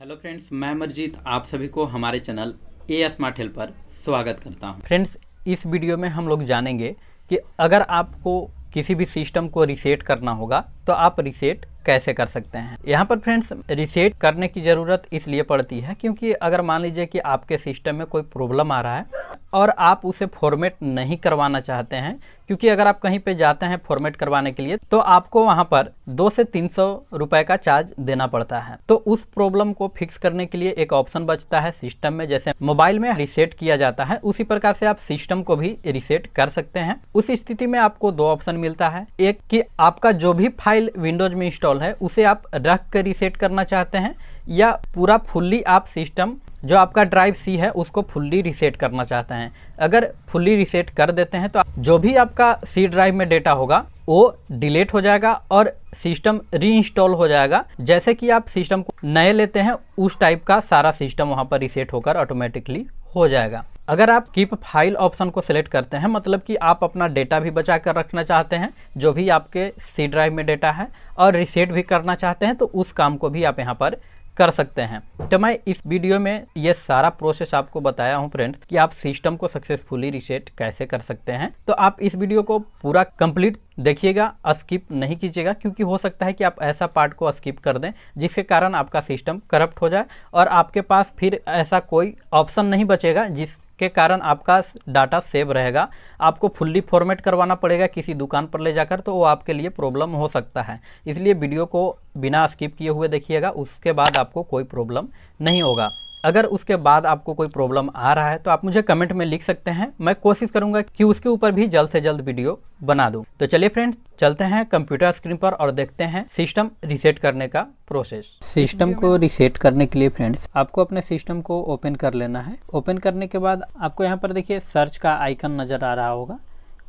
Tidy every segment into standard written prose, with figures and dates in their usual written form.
Hello friends, मैं अमरजीत आप सभी को हमारे चैनल ए स्मार्ट हेल्प पर स्वागत करता हूं। फ्रेंड्स, इस वीडियो में हम लोग जानेंगे कि अगर आपको किसी भी सिस्टम को रीसेट करना होगा तो आप रीसेट कैसे कर सकते हैं। यहाँ पर फ्रेंड्स रीसेट करने की ज़रूरत इसलिए पड़ती है क्योंकि अगर मान लीजिए कि आपके सिस्टम में कोई प्रॉब्लम आ रहा है और आप उसे फॉर्मेट नहीं करवाना चाहते हैं, क्योंकि अगर आप कहीं पे जाते हैं फॉर्मेट करवाने के लिए तो आपको वहाँ पर 200 से 300 रुपए का चार्ज देना पड़ता है। तो उस प्रॉब्लम को फिक्स करने के लिए एक ऑप्शन बचता है सिस्टम में, जैसे मोबाइल में रीसेट किया जाता है उसी प्रकार से आप सिस्टम को भी रीसेट कर सकते हैं। उस स्थिति में आपको दो ऑप्शन मिलता है, एक कि आपका जो भी फाइल विंडोज में इंस्टॉल है उसे आप रख कर रीसेट करना चाहते हैं, या पूरा फुल्ली आप सिस्टम जो आपका ड्राइव सी है उसको फुल्ली रीसेट करना चाहते हैं। अगर फुल्ली रीसेट कर देते हैं तो जो भी आपका सी ड्राइव में डेटा होगा वो डिलीट हो जाएगा और सिस्टम रीइंस्टॉल हो जाएगा। जैसे कि आप सिस्टम को नए लेते हैं उस टाइप का सारा सिस्टम वहाँ पर रीसेट होकर ऑटोमेटिकली हो जाएगा। अगर आप कीप फाइल ऑप्शन को सिलेक्ट करते हैं, मतलब कि आप अपना डेटा भी बचा कर रखना चाहते हैं जो भी आपके सी ड्राइव में डेटा है, और रीसेट भी करना चाहते हैं, तो उस काम को भी आप यहाँ पर कर सकते हैं। तो मैं इस वीडियो में ये सारा प्रोसेस आपको बताया हूँ फ्रेंड्स कि आप सिस्टम को सक्सेसफुली रीसेट कैसे कर सकते हैं। तो आप इस वीडियो को पूरा कंप्लीट देखिएगा, स्किप नहीं कीजिएगा, क्योंकि हो सकता है कि आप ऐसा पार्ट को स्किप कर दें जिसके कारण आपका सिस्टम करप्ट हो जाए और आपके पास फिर ऐसा कोई ऑप्शन नहीं बचेगा जिसके कारण आपका डाटा सेव रहेगा। आपको फुल्ली फॉर्मेट करवाना पड़ेगा किसी दुकान पर ले जाकर, तो वो आपके लिए प्रॉब्लम हो सकता है। इसलिए वीडियो को बिना स्किप किए हुए देखिएगा, उसके बाद आपको कोई प्रॉब्लम नहीं होगा। अगर उसके बाद आपको कोई प्रॉब्लम आ रहा है तो आप मुझे कमेंट में लिख सकते हैं, मैं कोशिश करूंगा कि उसके ऊपर भी जल्द से जल्द वीडियो बना दूं। तो चलिए फ्रेंड्स, चलते हैं कंप्यूटर स्क्रीन पर और देखते हैं सिस्टम रीसेट करने का प्रोसेस। सिस्टम को रीसेट करने के लिए फ्रेंड्स आपको अपने सिस्टम को ओपन कर लेना है। ओपन करने के बाद आपको यहाँ पर देखिए सर्च का आइकन नज़र आ रहा होगा,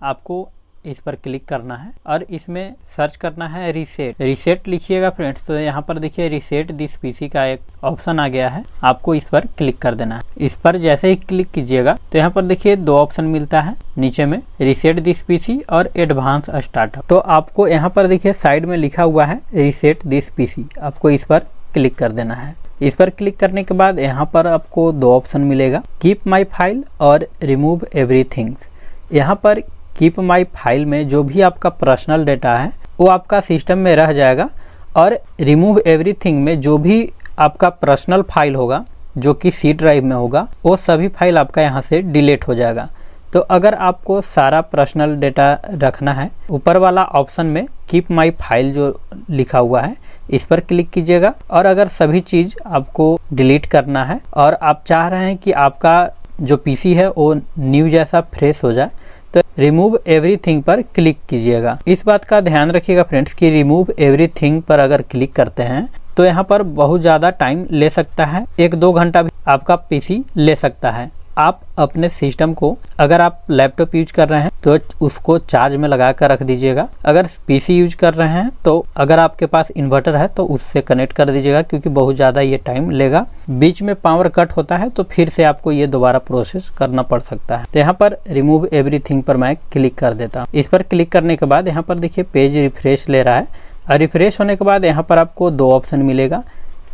आपको इस पर क्लिक करना है और इसमें सर्च करना है रीसेट लिखिएगा फ्रेंड्स। तो यहाँ पर देखिए रीसेट दिस पीसी का एक ऑप्शन आ गया है, आपको इस पर क्लिक कर देना है। इस पर जैसे ही क्लिक कीजिएगा तो यहाँ पर देखिए दो ऑप्शन मिलता है नीचे में, रीसेट दिस पीसी और एडवांस स्टार्टअप। तो आपको यहाँ पर देखिए साइड में लिखा हुआ है रीसेट दिस पीसी, आपको इस पर क्लिक कर देना है। इस पर क्लिक करने के बाद यहाँ पर आपको दो ऑप्शन मिलेगा, कीप माई फाइल और रिमूव एवरीथिंग। यहाँ पर कीप माई फाइल में जो भी आपका पर्सनल डेटा है वो आपका सिस्टम में रह जाएगा, और रिमूव एवरीथिंग में जो भी आपका पर्सनल फाइल होगा जो कि सी ड्राइव में होगा वो सभी फाइल आपका यहाँ से डिलीट हो जाएगा। तो अगर आपको सारा पर्सनल डेटा रखना है, ऊपर वाला ऑप्शन में कीप माई फाइल जो लिखा हुआ है इस पर क्लिक कीजिएगा। और अगर सभी चीज़ आपको डिलीट करना है और आप चाह रहे हैं कि आपका जो पीसी है वो न्यू जैसा फ्रेश हो जाए, तो रिमूव एवरीथिंग पर क्लिक कीजिएगा। इस बात का ध्यान रखिएगा फ्रेंड्स कि रिमूव एवरीथिंग पर अगर क्लिक करते हैं तो यहाँ पर बहुत ज़्यादा टाइम ले सकता है, 1-2 घंटा भी आपका पीसी ले सकता है। आप अपने सिस्टम को, अगर आप लैपटॉप यूज कर रहे हैं तो उसको चार्ज में लगा कर रख दीजिएगा। अगर पीसी यूज कर रहे हैं तो अगर आपके पास इन्वर्टर है तो उससे कनेक्ट कर दीजिएगा, क्योंकि बहुत ज़्यादा ये टाइम लेगा। बीच में पावर कट होता है तो फिर से आपको ये दोबारा प्रोसेस करना पड़ सकता है। तो यहाँ पर रिमूव एवरीथिंग पर मैं क्लिक कर देता हूँ। इस पर क्लिक करने के बाद यहाँ पर देखिए पेज रिफ्रेश ले रहा है, और रिफ्रेश होने के बाद यहाँ पर आपको दो ऑप्शन मिलेगा,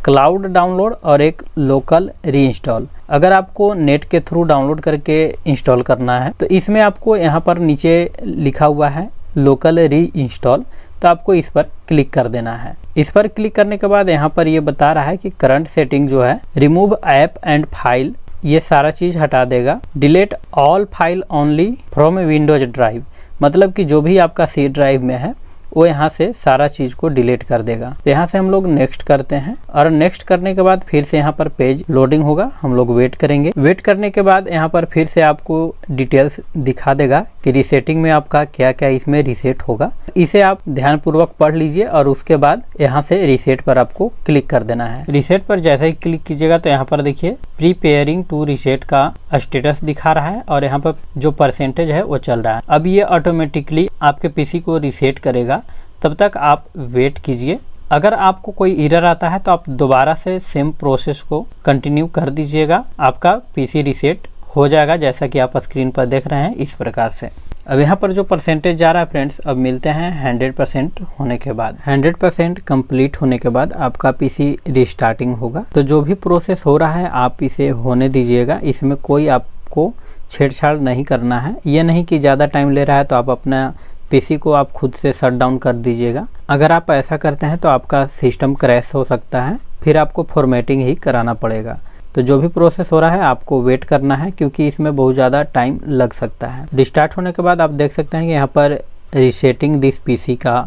क्लाउड डाउनलोड और एक लोकल रीइंस्टॉल। अगर आपको नेट के थ्रू डाउनलोड करके इंस्टॉल करना है तो इसमें आपको यहाँ पर नीचे लिखा हुआ है लोकल रीइंस्टॉल, तो आपको इस पर क्लिक कर देना है। इस पर क्लिक करने के बाद यहाँ पर ये बता रहा है कि करंट सेटिंग जो है रिमूव ऐप एंड फाइल, ये सारा चीज़ हटा देगा। Delete all file only from Windows drive, मतलब कि जो भी आपका सी ड्राइव में है वो यहाँ से सारा चीज़ को डिलीट कर देगा। तो यहाँ से हम लोग नेक्स्ट करते हैं, और नेक्स्ट करने के बाद फिर से यहाँ पर पेज लोडिंग होगा, हम लोग वेट करेंगे। वेट करने के बाद यहाँ पर फिर से आपको डिटेल्स दिखा देगा कि रीसेटिंग में आपका क्या क्या इसमें रीसेट होगा। इसे आप ध्यानपूर्वक पढ़ लीजिए और उसके बाद यहाँ से रीसेट पर आपको क्लिक कर देना है। रीसेट पर जैसे ही क्लिक कीजिएगा तो यहाँ पर देखिए प्रीपेयरिंग टू रीसेट का स्टेटस दिखा रहा है, और यहाँ पर जो परसेंटेज है वो चल रहा है। अब ये ऑटोमेटिकली आपके पीसी को रीसेट करेगा, तब तक आप वेट कीजिए। अगर आपको कोई एरर आता है तो आप दोबारा से सेम प्रोसेस को कंटिन्यू कर दीजिएगा, आपका पीसी रीसेट हो जाएगा, जैसा कि आप स्क्रीन पर देख रहे हैं इस प्रकार से। अब यहाँ पर जो परसेंटेज जा रहा है फ्रेंड्स, अब मिलते हैं 100% होने के बाद। 100% कंप्लीट होने के बाद आपका पीसी रिस्टार्टिंग होगा। तो जो भी प्रोसेस हो रहा है आप इसे होने दीजिएगा, इसमें कोई आपको छेड़छाड़ नहीं करना है। ये नहीं कि ज़्यादा टाइम ले रहा है तो आप अपना पीसी को आप खुद से शट डाउन कर दीजिएगा। अगर आप ऐसा करते हैं तो आपका सिस्टम क्रैश हो सकता है, फिर आपको फॉर्मेटिंग ही कराना पड़ेगा। तो जो भी प्रोसेस हो रहा है आपको वेट करना है, क्योंकि इसमें बहुत ज़्यादा टाइम लग सकता है। रिस्टार्ट होने के बाद आप देख सकते हैं कि यहाँ पर रीसेटिंग दिस पीसी का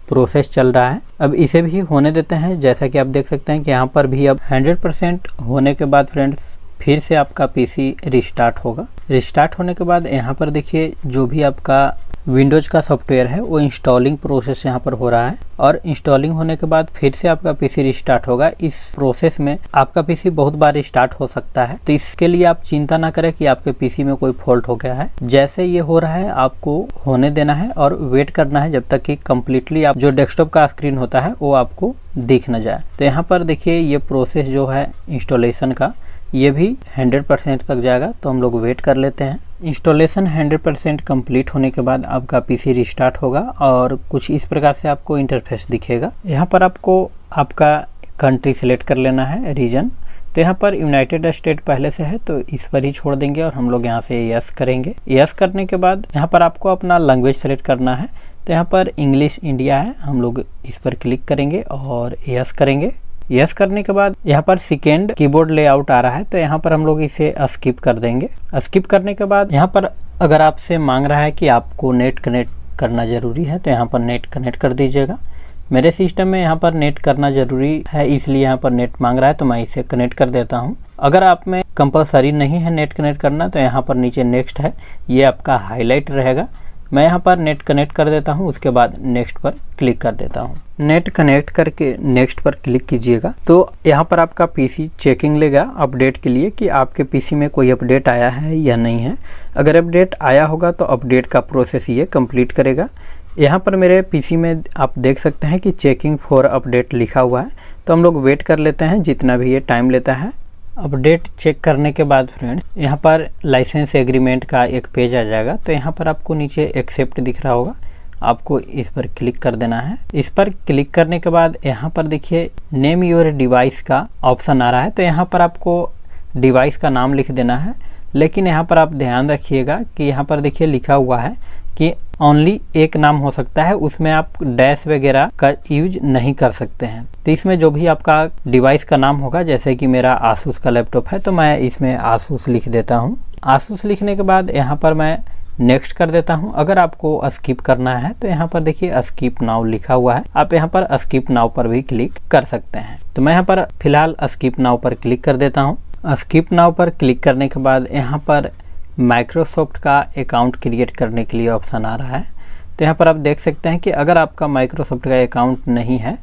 प्रोसेस चल रहा है। अब इसे भी होने देते हैं। जैसा कि आप देख सकते हैं कि यहाँ पर भी अब 100% होने के बाद फ्रेंड्स फिर से आपका पीसी रिस्टार्ट होगा। रिस्टार्ट होने के बाद यहाँ पर देखिए जो भी आपका विंडोज़ का सॉफ्टवेयर है वो इंस्टॉलिंग प्रोसेस यहाँ पर हो रहा है, और इंस्टॉलिंग होने के बाद फिर से आपका पीसी रिस्टार्ट होगा। इस प्रोसेस में आपका पीसी बहुत बार रिस्टार्ट हो सकता है, तो इसके लिए आप चिंता ना करें कि आपके पीसी में कोई फॉल्ट हो गया है। जैसे ये हो रहा है आपको होने देना है और वेट करना है जब तक कि कम्प्लीटली आप जो डेस्कटॉप का स्क्रीन होता है वो आपको दिख न जाए। तो यहाँ पर देखिए ये प्रोसेस जो है इंस्टॉलेशन का, ये भी 100% तक जाएगा। तो हम लोग वेट कर लेते हैं। इंस्टॉलेशन 100% कंप्लीट होने के बाद आपका पीसी रिस्टार्ट होगा और कुछ इस प्रकार से आपको इंटरफेस दिखेगा। यहाँ पर आपको आपका कंट्री सिलेक्ट कर लेना है, रीजन। तो यहाँ पर यूनाइटेड स्टेट पहले से है तो इस पर ही छोड़ देंगे और हम लोग यहाँ से यस करेंगे। यस करने के बाद यहाँ पर आपको अपना लैंग्वेज सेलेक्ट करना है। तो यहाँ पर इंग्लिश इंडिया है, हम लोग इस पर क्लिक करेंगे और यस करेंगे। यस करने के बाद यहाँ पर सेकेंड कीबोर्ड लेआउट आ रहा है, तो यहाँ पर हम लोग इसे स्किप कर देंगे। स्किप करने के बाद यहाँ पर अगर आपसे मांग रहा है कि आपको नेट कनेक्ट करना ज़रूरी है तो यहाँ पर नेट कनेक्ट कर दीजिएगा। मेरे सिस्टम में यहाँ पर नेट करना ज़रूरी है, इसलिए यहाँ पर नेट मांग रहा है तो मैं इसे कनेक्ट कर देता हूँ। अगर आप में कंपलसरी नहीं है नेट कनेक्ट करना तो यहाँ पर नीचे नेक्स्ट है, ये आपका हाईलाइट रहेगा। मैं यहाँ पर नेट कनेक्ट कर देता हूँ, उसके बाद नेक्स्ट पर क्लिक कर देता हूँ। नेट कनेक्ट करके नेक्स्ट पर क्लिक कीजिएगा तो यहाँ पर आपका पीसी चेकिंग लेगा अपडेट के लिए कि आपके पीसी में कोई अपडेट आया है या नहीं है। अगर अपडेट आया होगा तो अपडेट का प्रोसेस ये कंप्लीट करेगा। यहाँ पर मेरे पीसी में आप देख सकते हैं कि चेकिंग फॉर अपडेट लिखा हुआ है, तो हम लोग वेट कर लेते हैं जितना भी ये टाइम लेता है। अपडेट चेक करने के बाद फ्रेंड्स यहाँ पर लाइसेंस एग्रीमेंट का एक पेज आ जाएगा। तो यहाँ पर आपको नीचे एक्सेप्ट दिख रहा होगा, आपको इस पर क्लिक कर देना है। इस पर क्लिक करने के बाद यहाँ पर देखिए नेम योर डिवाइस का ऑप्शन आ रहा है, तो यहाँ पर आपको डिवाइस का नाम लिख देना है। लेकिन यहाँ पर आप ध्यान रखिएगा कि यहाँ पर देखिए लिखा हुआ है कि ओनली एक नाम हो सकता है, उसमें आप डैश वगैरह का यूज नहीं कर सकते हैं। तो इसमें जो भी आपका डिवाइस का नाम होगा, जैसे कि मेरा आसूस का लैपटॉप है तो मैं इसमें आसूस लिख देता हूँ। आसूस लिखने के बाद यहाँ पर मैं नेक्स्ट कर देता हूँ। अगर आपको स्किप करना है तो यहाँ पर देखिए स्किप नाउ लिखा हुआ है, आप यहाँ पर स्किप नाउ पर भी क्लिक कर सकते हैं। तो मैं यहाँ पर फिलहाल स्किप नाउ पर क्लिक कर देता हूँ। स्किप नाउ पर क्लिक करने के बाद यहाँ पर माइक्रोसॉफ्ट का अकाउंट क्रिएट करने के लिए ऑप्शन आ रहा है। तो यहाँ पर आप देख सकते हैं कि अगर आपका माइक्रोसॉफ्ट का अकाउंट नहीं है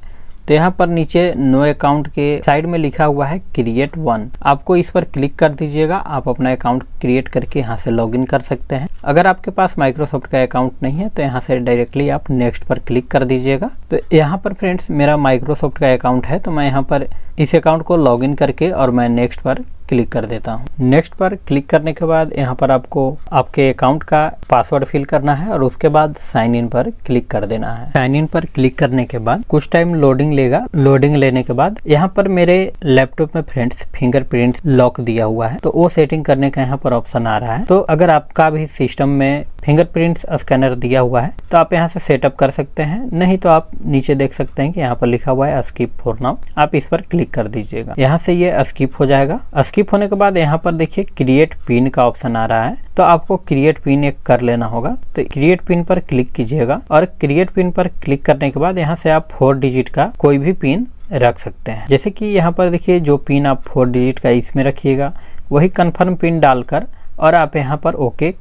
तो यहाँ पर नीचे नो अकाउंट के साइड में लिखा हुआ है क्रिएट वन, आपको इस पर क्लिक कर दीजिएगा। आप अपना अकाउंट क्रिएट करके यहाँ से लॉगिन कर सकते हैं। अगर आपके पास माइक्रोसॉफ्ट का अकाउंट नहीं है तो यहाँ से डायरेक्टली आप नेक्स्ट पर क्लिक कर दीजिएगा। तो यहाँ पर फ्रेंड्स मेरा माइक्रोसॉफ्ट का अकाउंट है तो मैं यहाँ पर इस अकाउंट को लॉगिन करके और मैं नेक्स्ट पर क्लिक कर देता हूँ। नेक्स्ट पर क्लिक करने के बाद यहाँ पर आपको आपके अकाउंट का पासवर्ड फिल करना है और उसके बाद साइन इन पर क्लिक कर देना है। साइन इन पर क्लिक करने के बाद कुछ टाइम लोडिंग लेगा। लोडिंग लेने के बाद यहाँ पर मेरे लैपटॉप में फ्रेंड्स फिंगरप्रिंट लॉक दिया हुआ है, तो वो सेटिंग करने का यहाँ पर ऑप्शन आ रहा है। तो अगर आपका भी सिस्टम में फिंगरप्रिंट स्कैनर दिया हुआ है तो आप यहाँ से सेटअप कर सकते हैं, नहीं तो आप नीचे देख सकते हैं कि यहाँ पर लिखा हुआ है स्किप फॉर नाउ, आप इस पर क्लिक कर दीजिएगा। यहाँ से ये स्किप हो जाएगा। स्किप होने के बाद यहाँ पर देखिए क्रिएट पिन का ऑप्शन आ रहा है, तो आपको क्रिएट पिन एक कर लेना होगा। तो क्रिएट पिन पर क्लिक कीजिएगा और क्रिएट पिन पर क्लिक करने के बाद यहाँ से आप 4 डिजिट का कोई भी पिन रख सकते हैं। जैसे कि यहाँ पर देखिए जो पिन आप 4 डिजिट का इसमें रखिएगा वही कंफर्म पिन डालकर और आप यहाँ पर ओके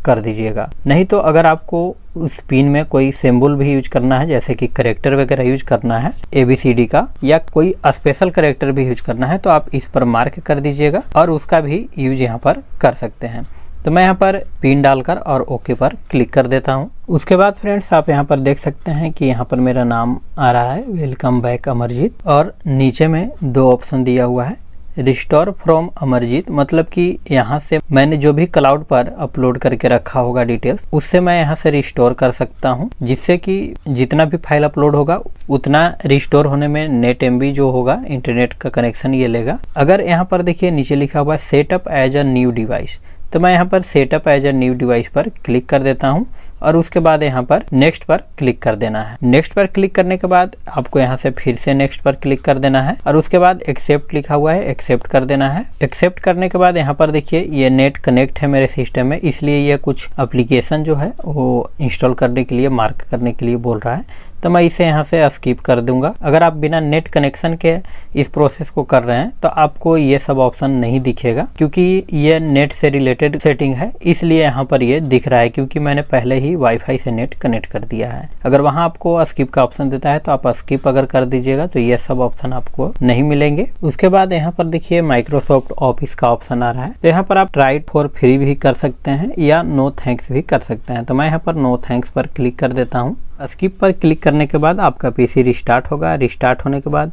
कर दीजिएगा। नहीं तो अगर आपको उस पिन में कोई सिंबल भी यूज करना है, जैसे कि करेक्टर वगैरह यूज करना है ABCD का, या कोई स्पेशल करेक्टर भी यूज करना है, तो आप इस पर मार्क कर दीजिएगा और उसका भी यूज यहाँ पर कर सकते हैं। तो मैं यहाँ पर पिन डालकर और ओके पर क्लिक कर देता हूँ। उसके बाद फ्रेंड्स आप यहाँ पर देख सकते हैं कि यहाँ पर मेरा नाम आ रहा है वेलकम बैक अमरजीत, और नीचे में 2 ऑप्शन दिया हुआ है रिस्टोर फ्रॉम अमरजीत, मतलब कि यहाँ से मैंने जो भी क्लाउड पर अपलोड करके रखा होगा डिटेल्स, उससे मैं यहाँ से रिस्टोर कर सकता हूँ, जिससे कि जितना भी फाइल अपलोड होगा उतना रिस्टोर होने में नेट एमबी जो होगा इंटरनेट का कनेक्शन ये लेगा। अगर यहाँ पर देखिए नीचे लिखा हुआ है setup as a new device, तो मैं यहाँ पर setup as a new device पर क्लिक कर देता हूँ और उसके बाद यहाँ पर नेक्स्ट पर क्लिक कर देना है। नेक्स्ट पर क्लिक करने के बाद आपको यहाँ से फिर से नेक्स्ट पर क्लिक कर देना है और उसके बाद एक्सेप्ट लिखा हुआ है, एक्सेप्ट कर देना है। एक्सेप्ट करने के बाद यहाँ पर देखिए ये नेट कनेक्ट है मेरे सिस्टम में, इसलिए ये कुछ एप्लीकेशन जो है वो इंस्टॉल करने के लिए, मार्क करने के लिए बोल रहा है, तो मैं इसे यहाँ से स्किप कर दूंगा। अगर आप बिना नेट कनेक्शन के इस प्रोसेस को कर रहे हैं तो आपको ये सब ऑप्शन नहीं दिखेगा, क्योंकि ये नेट से रिलेटेड सेटिंग है, इसलिए यहाँ पर ये दिख रहा है, क्योंकि मैंने पहले ही वाईफाई से नेट कनेक्ट कर दिया है। अगर वहाँ आपको स्किप का ऑप्शन देता है तो आप स्किप अगर कर दीजिएगा तो ये सब ऑप्शन आपको नहीं मिलेंगे। उसके बाद यहाँ पर देखिए माइक्रोसॉफ्ट ऑफिस का ऑप्शन आ रहा है, तो यहाँ पर आप ट्राई फॉर फ्री भी कर सकते हैं या नो थैंक्स भी कर सकते हैं। तो मैं यहाँ पर नो थैंक्स पर क्लिक कर देता हूँ। स्किप पर क्लिक करने के बाद आपका पीसी रिस्टार्ट होगा। रिस्टार्ट होने के बाद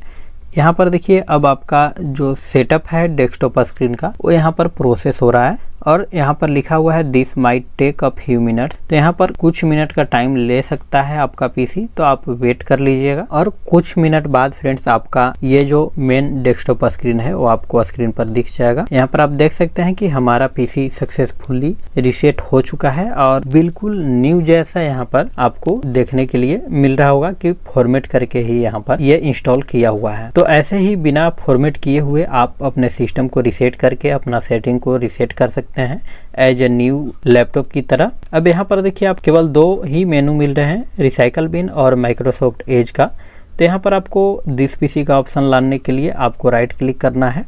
यहाँ पर देखिए अब आपका जो सेटअप है डेस्कटॉप स्क्रीन का वो यहाँ पर प्रोसेस हो रहा है और यहाँ पर लिखा हुआ है this might take a few minutes, तो यहाँ पर कुछ मिनट का टाइम ले सकता है आपका पीसी, तो आप वेट कर लीजिएगा। और कुछ मिनट बाद फ्रेंड्स आपका ये जो मेन डेस्कटॉप स्क्रीन है वो आपको स्क्रीन पर दिख जाएगा। यहाँ पर आप देख सकते हैं कि हमारा पीसी सक्सेसफुली रीसेट हो चुका है और बिल्कुल न्यू जैसा यहाँ पर आपको देखने के लिए मिल रहा होगा कि फॉर्मेट करके ही यहाँ पर ये इंस्टॉल किया हुआ है। तो ऐसे ही बिना फॉर्मेट किए हुए आप अपने सिस्टम को रीसेट करके अपना सेटिंग को रीसेट कर सकते हैं एज ए न्यू लैपटॉप की तरह। अब यहाँ पर देखिए आप केवल दो ही मेनू मिल रहे हैं, रिसाइकल बिन और माइक्रोसॉफ्ट एज का। तो यहाँ पर आपको दिस पीसी का ऑप्शन लाने के लिए आपको राइट क्लिक करना है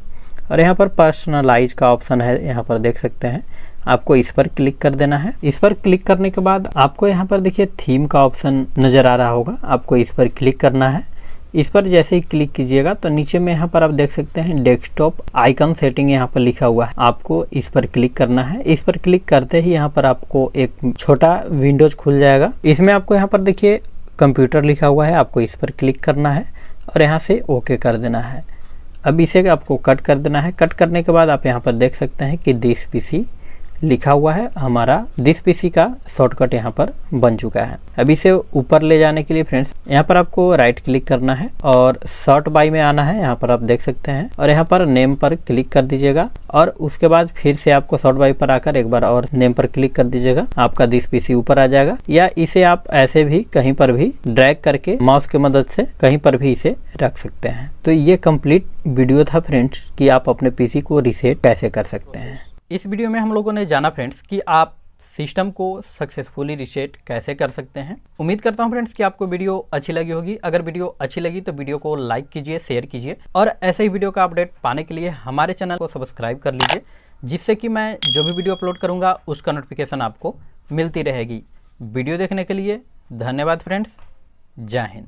और यहाँ पर पर्सनलाइज का ऑप्शन है, यहाँ पर देख सकते हैं, आपको इस पर क्लिक कर देना है। इस पर क्लिक करने के बाद आपको यहाँ पर देखिए थीम का ऑप्शन नजर आ रहा होगा, आपको इस पर क्लिक करना है। इस पर जैसे ही क्लिक कीजिएगा तो नीचे में यहाँ पर आप देख सकते हैं डेस्कटॉप आइकन सेटिंग यहाँ पर लिखा हुआ है, आपको इस पर क्लिक करना है। इस पर क्लिक करते ही यहाँ पर आपको एक छोटा विंडोज खुल जाएगा। इसमें आपको यहाँ पर देखिए कंप्यूटर लिखा हुआ है, आपको इस पर क्लिक करना है और यहाँ से ओके कर देना है। अब इसे आपको कट कर देना है। कट करने के बाद आप यहाँ पर देख सकते हैं कि दिस पीसी लिखा हुआ है, हमारा दिस पीसी का शॉर्टकट यहाँ पर बन चुका है। अब इसे ऊपर ले जाने के लिए फ्रेंड्स यहाँ पर आपको राइट क्लिक करना है और सॉर्ट बाय में आना है, यहाँ पर आप देख सकते हैं, और यहाँ पर नेम पर क्लिक कर दीजिएगा और उसके बाद फिर से आपको सॉर्ट बाय पर आकर एक बार और नेम पर क्लिक कर दीजिएगा, आपका दिस पीसी ऊपर आ जाएगा। या इसे आप ऐसे भी कहीं पर भी ड्रैग करके माउस की मदद से कहीं पर भी इसे रख सकते हैं। तो ये कंप्लीट वीडियो था फ्रेंड्स कि आप अपने पीसी को रीसेट कैसे कर सकते हैं। इस वीडियो में हम लोगों ने जाना फ्रेंड्स कि आप सिस्टम को सक्सेसफुली रीसेट कैसे कर सकते हैं। उम्मीद करता हूं फ्रेंड्स कि आपको वीडियो अच्छी लगी होगी। अगर वीडियो अच्छी लगी तो वीडियो को लाइक कीजिए, शेयर कीजिए और ऐसे ही वीडियो का अपडेट पाने के लिए हमारे चैनल को सब्सक्राइब कर लीजिए, जिससे कि मैं जो भी वीडियो अपलोड करूँगा उसका नोटिफिकेशन आपको मिलती रहेगी। वीडियो देखने के लिए धन्यवाद फ्रेंड्स। जय हिंद।